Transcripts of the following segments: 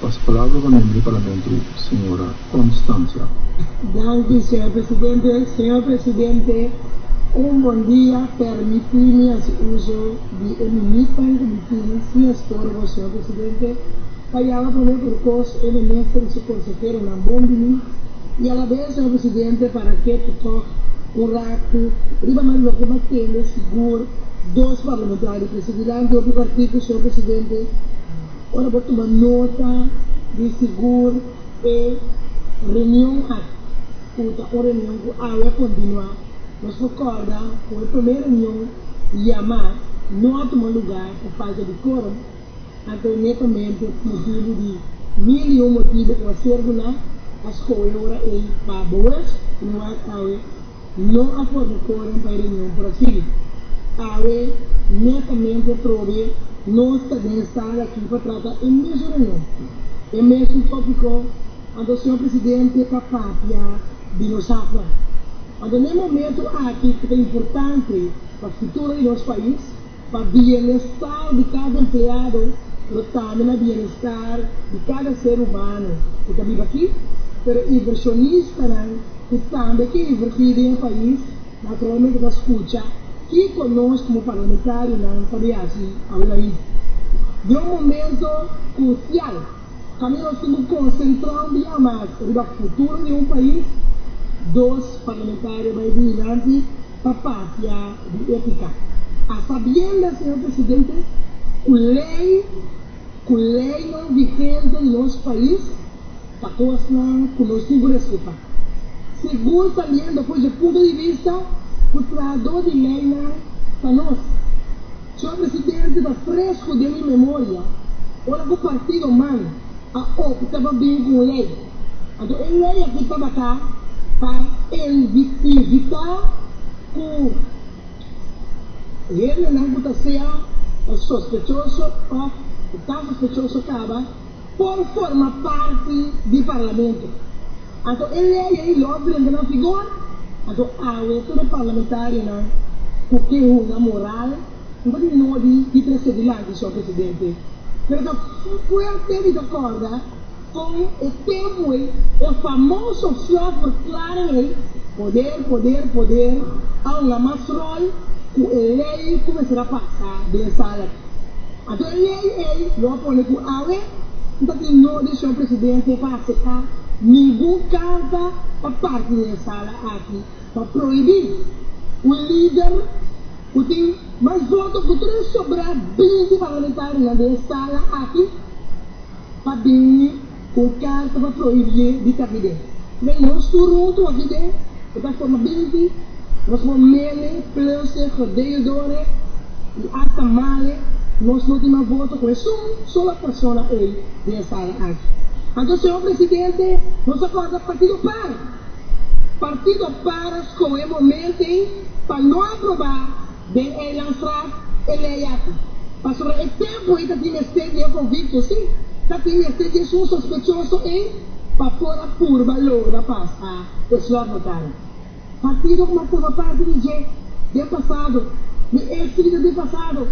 As palavras da membro do Parlamento, senhora Constância. Danke, senhor presidente. Senhor presidente, bom dia. Permite-me o uso de minuto sem estorvo, senhor presidente. Para poner por causa o ministro e seu consejero na bomba e a la vez, senhor presidente, para que toque rato, riba mais lo que mantém seguro dois parlamentares, presidente do partido, senhor presidente. Ora, vou tomar nota de seguro e reunião uma reunião que a continuar. Nós recorda com a primeira reunião chamar não tomar lugar por falta de quórum, então netamente motivo de mil e motivo para ser na as coisas e para boas não há não há forma quórum para a reunião por assim. Awe netamente prove não está de estar aqui para tratar em mesma reunião. É mesmo tópico do senhor presidente para a pátria de Nosafra. No momento aqui que é importante para o futuro do nosso país, para o bem-estar de cada empregado, mas também o bem-estar de cada ser humano que está vivo aqui, mas inversionista que também que invertir no país, naturalmente da escuta, que conosco como parlamentário não sabe assim, a verdade. De momento crucial, também nós temos que concentrar mais no futuro de país, dos parlamentares mais brilhantes para a pátria de ética. A sabienda, senhor presidente, lei não vigente no nosso país, para coisa que nós temos que respeitar. Segundo também, depois do ponto de vista, o trador de lei para nós. Senhor presidente, está fresco de minha memória, olha o partido humano, que estava bem com lei. Então, a lei aqui estava cá para evitar que ele não seja sospechoso, ou o caso sospechoso acaba por formar parte do parlamento. Então, a lei aí logo ainda não vigor. Então, todo parlamentário porque uma moral, não pode não de precedilante, senhor presidente. Mas foi até de acordo com o tempo, o famoso software claro, poder, há uma masrol que a lei começará a passar dessa sala. Então, a lei lo põe com a lei, então, não deixa o senhor presidente para aceitar nenhuma carta a parte dessa sala aqui, para proibir o líder, que tem mais votos que tem sobrar 20 parlamentares nessa sala aqui, para vir com carta para proibir de estar aqui dentro. Mas nós turnos aqui dentro, está forma 20, nós vamos mele, pleuce, rodeadores, e até male, nós não temos voto com só a pessoa aí dessa sala aqui. Então, senhor presidente, nós acorda partido para escolher o momento para não aprovar de lançar a lei aqui. Para sobre o tempo que tem este de convicto, sim, tem este de um sospechoso para fora a curva logo passa o senhor votaram. Partido como forma parte do passado, de ex-vida do passado,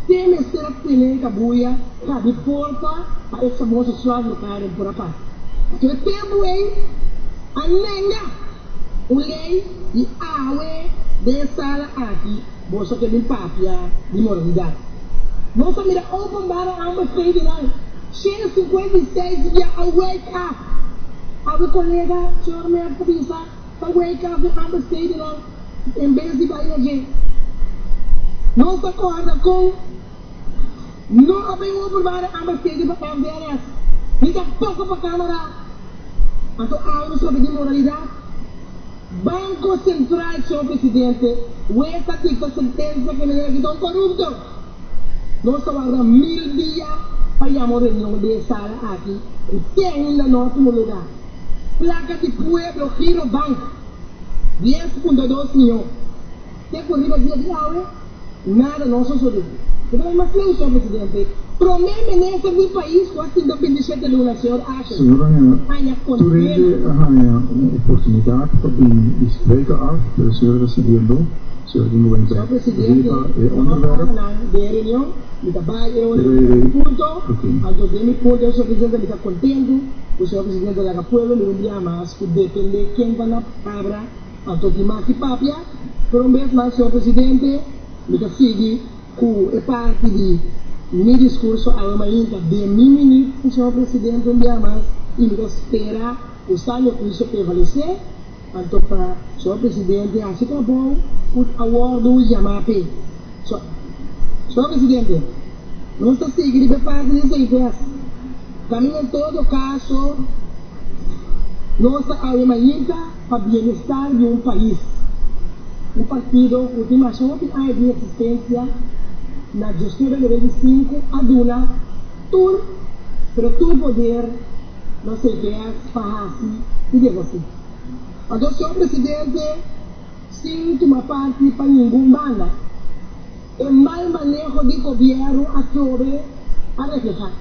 tem este que cabuia, de porta para esse moço senhor votaram por a parte. Então, o tempo a nenga o lei e awe de sala aqui, bolsa que tem papia de moralidade. Nossa mira, open bara amba federal, 156 dia a wake up. Awe colega, senhor me avisa, a wake up de amba federal, em vez de baile gente. Não se acorda com, não abre open bara amba federal para MDRS. Fica pouco para a Câmara. Então, awe sobre de moralidade. Banco Central, senhor presidente, esta dita sentença que me deu corrupto. Nós estamos 1000 dias para ir a reunião de sala aqui. E tem ainda no último lugar. Placa de Pueblo Giro Banco, 10.2 milhões. Tem corrida dia de aula? Nada, não sou solido. Então, mas senhor presidente, Primeiro ministro do país, quase 27 lunas, senhor acha? Senhora, tu rende uma oportunidade para vir spreken af, de senhor recebendo, senhor de novo Senhor presidente, de reunião, me trabalho, ponto, a do demi ponto, o senhor presidente está contente, o senhor presidente da Pueblo, me envia mais, que depende quem vai na palavra, a todo mais que papia, por vez mais, senhor presidente, me está seguindo, que é parte de meu discurso a uma ainda de mim, senhor presidente, envia mais, e me espera, o saio que isso prevalecer, então para o senhor presidente, assim que é bom, o awardo Yamape. Senhor presidente, não está seguindo parte dessa empresa. Também em todo caso, nossa alma inca para o bem-estar de um país. Um partido que tem mais uma de existência na gestão de 25 aduna tudo, para todo poder, não sei o que é, para assim e de você. Então, senhor presidente, sem tomar parte para nenhum banda. O mau manejo de governo a sobre a reflejar.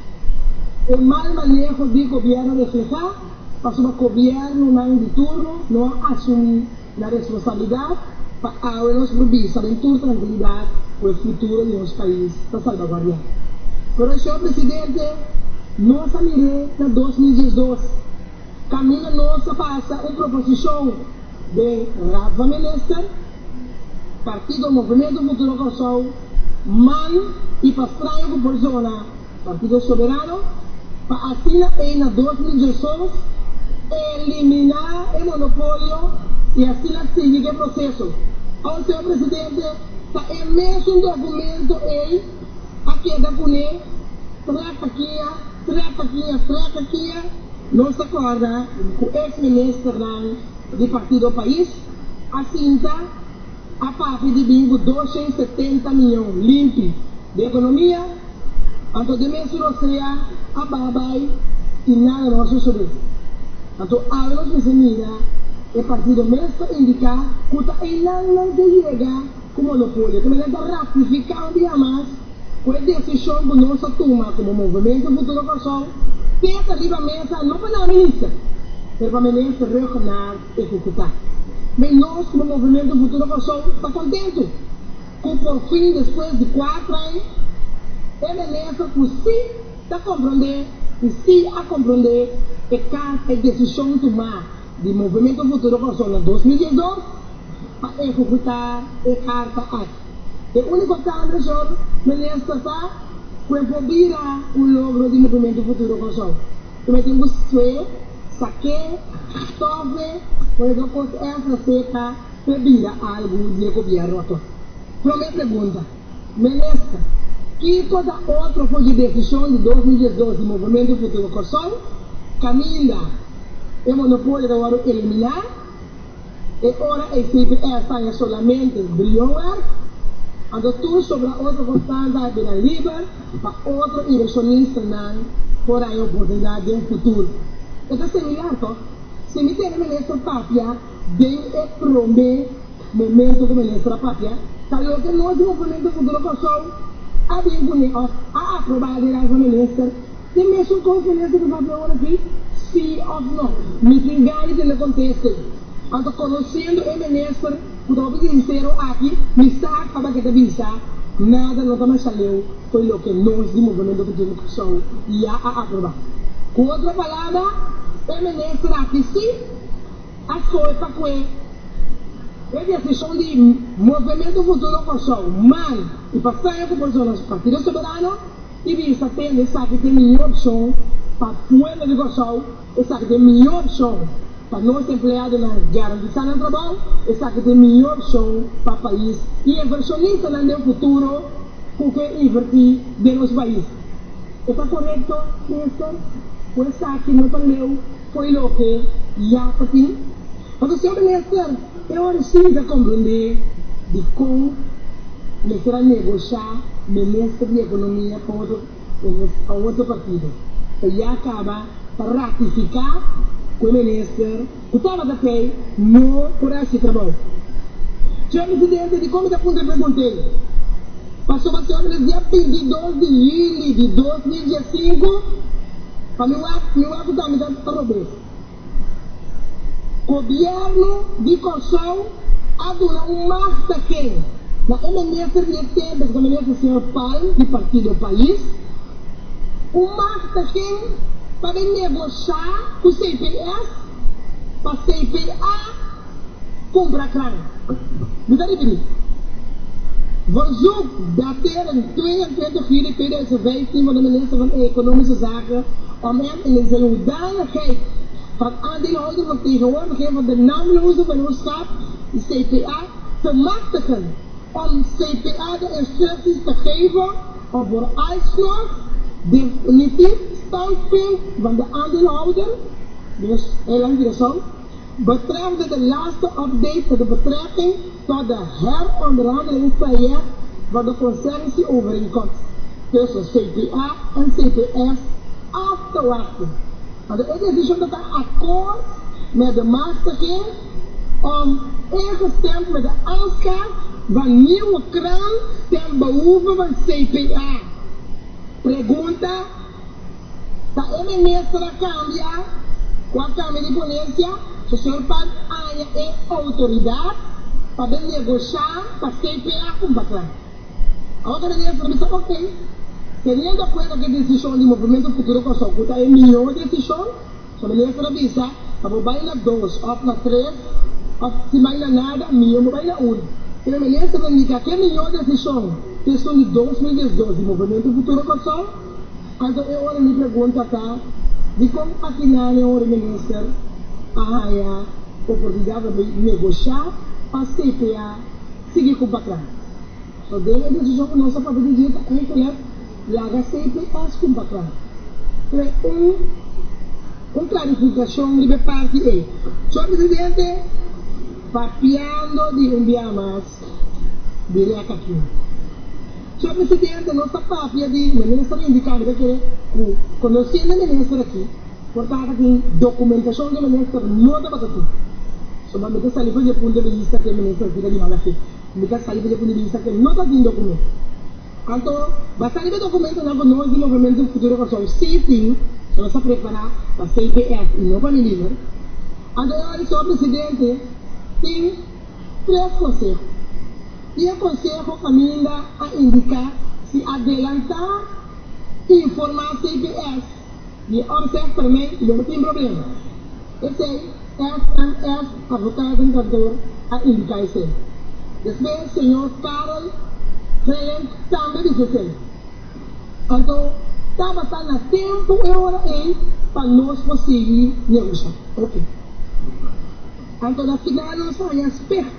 O mau manejo de governo a reflejar, para o governo não de turno não assumir a responsabilidade para nos provisar em toda tranquilidade para o futuro de nosso país, para salvaguardar. Mas, senhor presidente, nós sairemos em 2012. Caminho nossa passa uma proposição de Rafa Minister, Partido Movimento Futuro Kosovo, MAN e para estranho com persona, Partido Soberano, para assinar em 2016, eliminar o monopólio e assim seguir o processo. Ao senhor presidente, está imenso um documento aí, aqui da CUNE, trata aqui, não se acorda que o ex-ministro do Partido País assinta a parte de bingo 270 milhões limpo de economia, então de mês não seria a babai e nada nosso sobre. Então, a nós se mira, o partido mesmo indica que está em não de chegar com monopólio, que está ratificar um dia mais com a decisão que nós tomamos como movimento Futuro Kosovo, tenta ali a mesa, não para a ministra, mas para a ministra regional executar. Mas nós, como movimento Futuro Kosovo, está contente que por fim, depois de 4 anos, a ministra que sim está compreendendo, que sim a compreender que cada decisão tomada de movimento Futuro Kosovo em 2012 para executar a carta aqui. O único caso, senhor ministro, está que vira o logro do movimento Futuro Kosovo. Como temos que saque, toque, quando essa seca vira algo de governo. Para minha pergunta, ministro, que toda outra foi de decisão de 2012 do movimento Futuro Kosovo, caminha o monopólio da hora eliminar, e ora a CPE está solamente brilhar. A doutor sobre a outra constante de la livre para outro inversionista não por a oportunidade de um futuro. Então, similar, se me tem ministro Papia, bem é prometer momento como ministro Papia, tal que nós no movimento Futuro Kosovo, a bem bonito, a aprovar de razão ministro, tem mesmo confiança do papel aqui, sim ou não, me engane no contexto. Então, conhecendo o ministro, o doutor sincero aqui, me sabe para que te visa, nada não está mais saiu, foi o que nós do movimento Futuro Kosovo já aprovado. Com outra palavra, o ministro aqui sim, as coisas para que a decisão de movimento Futuro Kosovo, mas e passar com pessoas do Partido Soberano, e visa ter essa que tem melhor opção para o povo de Kosovo, essa que tem melhor opção para nós empregados na garantia do trabalho, essa que tem melhor opção para o país. E inversionista no futuro, porque invertir de nosso país. Está correto, ministro? Pois essa que não leu foi o que já tem. Mas, senhor ministro, eu preciso compreender de como será negociar ministro de economia com outro partido. E já acaba para ratificar com o ministro, o estava daqui, não por esse trabalho. Senhor presidente, de como da ponta perguntei, Passou a senhora dia 22 de julho de 2015, para me ajudar a me dar problema. O governo de Consul aduna massa que na eminência de tempo, da eminência do senhor Pai, do Partido País, massa que para negociar com o CPS, para a CPA comprar carne. Me dá de vir. Verzoek dat er in 22 juli 2015 van de minister van Economische Zaken om hem in zijn hoedanigheid van aandeelhouder van tegenwoordigheid van de naamloze vennootschap, de CPA, te machtigen om CPA de instructies te geven om voor alsnog definitief standpunt van de aandeelhouder, dus Elan Gresson, betreffende de laatste update voor de betrekking tot de heronderhandelingstraject van de concernentieovereenkomst tussen CPA en CPS af te wachten. Want het is dus dat een akkoord met de machtiging om ingestemd met de aanschaf van nieuwe kraan ten behoeve van CPA. Pregunta, ta ministra cambia, qua cambia di ponencia, se senhor Pai é autoridade para negociar para CPA com o patrão. A outra ministra disse, ok, tendo em conta que a decisão de movimento futuro com a Socuta é melhor decisão, a ministra disse, para vai na 2, ou na 3, ou se vai na nada, melhor vai na 1. E a ministra indica que é melhor decisão, questão de 2012, de movimento futuro com a Sol. Então eu me pergunto cá, de como afinal é o ministro a oportunidade de negociar para a CPA seguir com o patrão. Só deu a decisão que nossa parte de dieta é que larga CPA com o patrão. Então, uma clarificação de parte é, senhor presidente, papiando de dia mais, diria aqui. Senhor presidente, nossa papia de ministro indicado que conhecendo o ministro aqui, portanto, aqui, documentação do ministro não está batendo. Somente se ele faz de ponto de vista que o ministro tira de mal aqui. Porque se ele faz de ponto de vista que não está tendo documento. Então, bastante de documento não é nós de movimento futuro com só se tem, nós se preparar para CPF e não para o líder. Então, o senhor presidente tem 3 conselhos. E o conselho ainda a indicar se adelantar e informar CPF. E a certo para mim, não tem problema. Esse é SMS, advogado e cantor, a indicar isso. Depois, o senhor Carol Freeland também disse isso. Então, estava a tempo e hora aí para nós conseguir negociar. Ok. Então, na final, nós vamos esperar.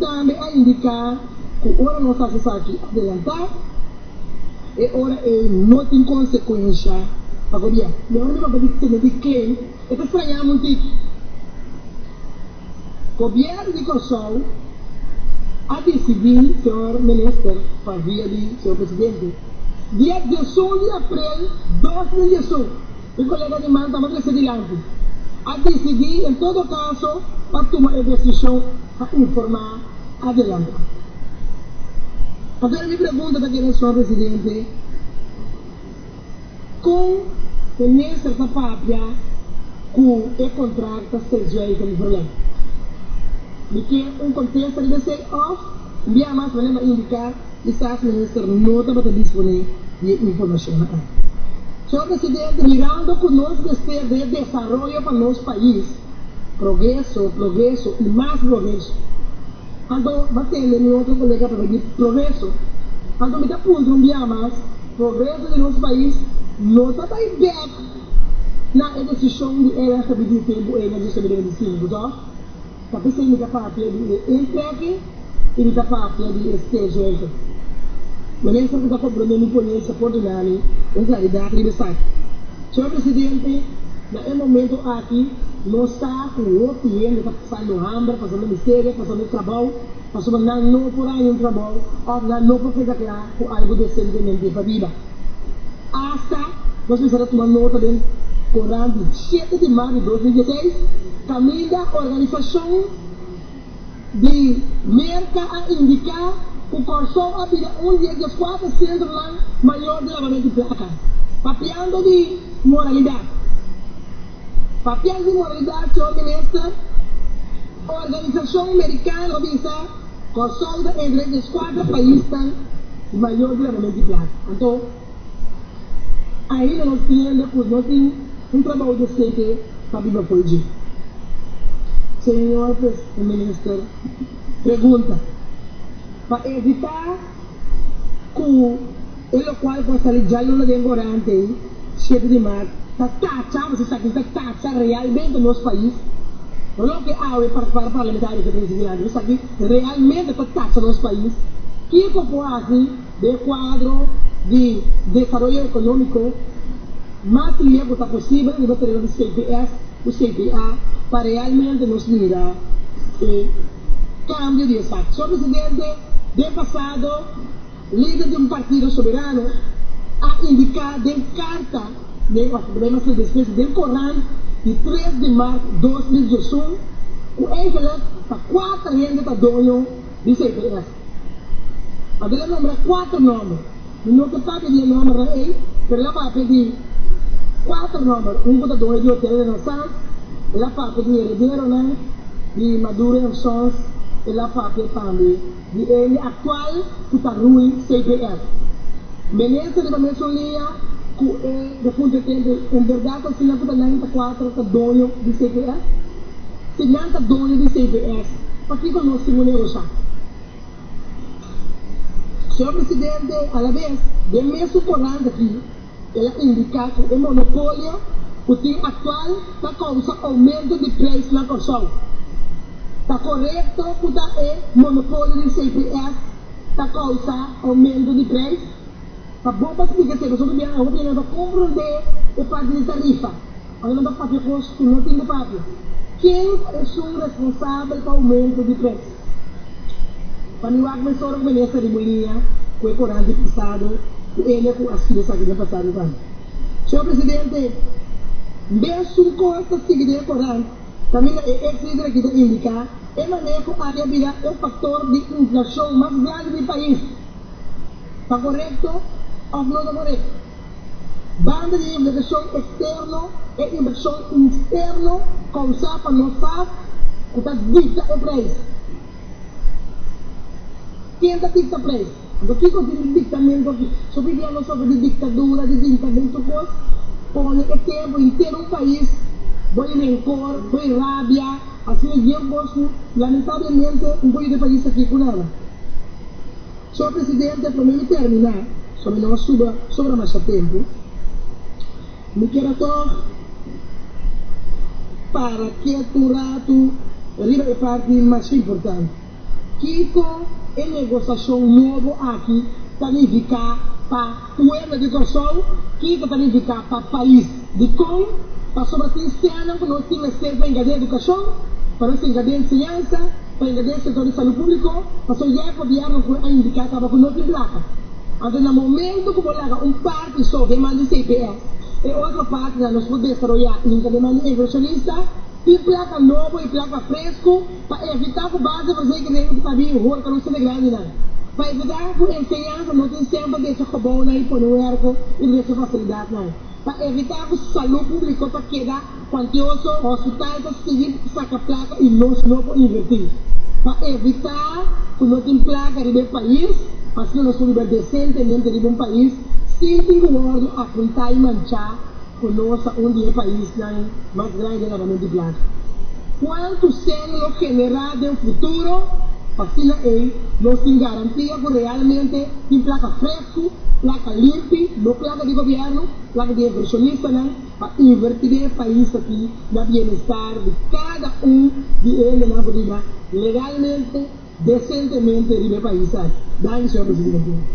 Também a indicar que hora nós vamos aqui adelantar e hora não tem consequência. Agora, meu nome é de claim, é que estranhamos muito. O governo de Consul a decidir, senhor ministro, para via de senhor presidente, dia 18 de abril de 2018, o colega de Manta, mas esse adiante, a decidir, em todo caso, para tomar a decisão, a informar, adelante. Agora, me pergunta daquele senhor presidente, com o ministro da Pátria, com o contrato seja com o problema. Porque contexto de ser off, via mais maneira indicar que o ministro não estava disponível de informação. Senhor presidente, mirando conosco este de desenvolvimento para nosso país, progresso e mais progresso. Então, batendo em outro colega para pedir progresso. Então, me dá ponto, um dia mais, progresso do nosso país, não está bem back na decisão de ela pedir tempo em 2025, tá? Está pensando que a parte de entregue e da parte de esteja. O ministro está cobrando uma imponência ordinária, com claridade e mensagem. Senhor presidente, no momento aqui, não está com o outro cliente, está passando hambre, passando miséria, passando trabalho, passando não por aí um trabalho, ou não por pegar com algo decentemente para a vida. Hasta, nós precisamos tomar nota de Corão de 7 de março de 2016, caminha a organização de merca a indicar o Corsol havia dia dos 4 centros lá maior de lavamento de placa. Papiando de moralidade. Papiando de moralidade, senhor ministro, a organização americana diz Corsol entre os 4 países maior de lavamento de placa. Então, ainda nós temos um trabalho decente para viver por dia. Senhor ministro, pergunta, para evitar que o qual possa ligar no demorante, 7 de março, você sabe que taxa realmente no nosso país, não é que há para parlamentares que presidem, você sabe que realmente taxa no nosso país, que pode de quadro de desenvolvimento econômico mais tempo possível no terreno do CPF, o CPA, para realmente nos mirar cambio de Estado. Senhor presidente, de passado, líder de um partido soberano, a indicar de carta de despesa do Corão, de 3 de março de 2018, o envelope para 4 rendas para dono do CPF. Agora nombra 4 nomes. Não que para pedir nome aí, mas lá para pedir 4 nomes. Um para dono de hotel de Nassau, lá para pedir herdeiro, né? De Maduro e Sons, e lá para pedir também de ele atual que está ruim CPF. Ministro de Mamesolia, que é de fundo de tempo, em verdade, se não está 94 está dono de CPF. Se não está dono de CPF, para que nós temos negociar? Senhor presidente, a la vez, de mesmo correndo aqui, ela indica que o monopólio, o time atual, está causando aumento de preço na Corsol. Está correto que o monopólio de CPF está causando aumento de preço? Está bom para explicar se você não vai compreender a parte de tarifa. Agora não vai fazer custo, não tem de fazer. Quem é o responsável pelo aumento de preço? Quando eu comecei a ministra de Bolinha, com o corante passado, ele com as filhas aqui no passado. Senhor presidente, mesmo com esta seguida de corante, também é ex-líder aqui de indicar, é manejo a virar o fator de inflação mais grande do país. Está correto ou não está correto? Banda de inversão externa e inversão interna causada para nós que está dita o preço. Quem está dita preço? Então, quem continua dictamento aqui? Só vivendo sobre de ditadura, de dictamento, põe o tempo inteiro um país, põe rancor, põe rábia, assim, eu gosto, lamentavelmente, um pouco de país aqui com ela. Senhor presidente, para mim terminar, só me não sobra mais tempo, me quero para que tu rato, arriba a parte mais importante. Kiko é negociação nova aqui, significa para o povo de Corsol, que significa para o país de Congo, para sobretudo este ano que nós temos que ter para engajar a educação, para nós engajar a ensinança, para engajar o setor de saúde público, para só já governo que indicar que não tem placa. Então, no momento que você um parte só demanda CPF, e outra parte nós podemos desarrollar a demanda inversionista, e placa nova e placa fresco, para evitar que o base você que nem está vindo rua, que não seja grande, não. Para evitar que a ensinança não tem sempre deixa robô e põe no erro e deixa facilidade, não. Para evitar que a saúde pública para quedar quantioso, hospitais para seguir saca placa e não pode invertir. Para evitar que não tem placa no país, assim nós podemos decentemente em um país, sem ter que apontar e manchar conosco onde é o país mais grande lavamento de placa. Quanto sendo generado no futuro, assim nós temos garantia que realmente tem placa fresca, placa limpa, não placa de governo, placa de inversionista, para invertir o país aqui no bem-estar de cada de eles na vida, legalmente, decentemente no país. Dá-lhe, senhor presidente.